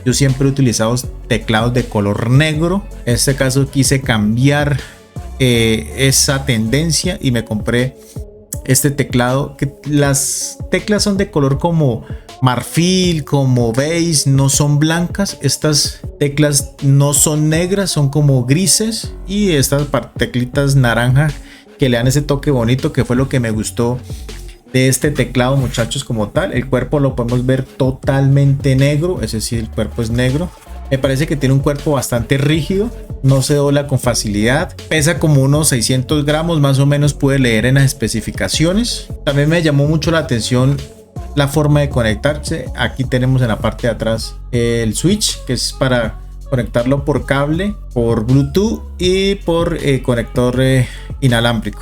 Yo siempre he utilizado teclados de color negro. En este caso quise cambiar esa tendencia y me compré este teclado, que las teclas son de color como marfil, como beige, no son blancas. Estas teclas no son negras, son como grises, y estas teclitas naranja que le dan ese toque bonito, que fue lo que me gustó de este teclado, muchachos. Como tal, el cuerpo lo podemos ver totalmente negro, es decir, el cuerpo es negro. Me parece que tiene un cuerpo bastante rígido, no se dobla con facilidad, pesa como unos 600 gramos más o menos, pude leer en las especificaciones. También me llamó mucho la atención la forma de conectarse. Aquí tenemos en la parte de atrás el switch, que es para conectarlo por cable, por Bluetooth y por conector inalámbrico.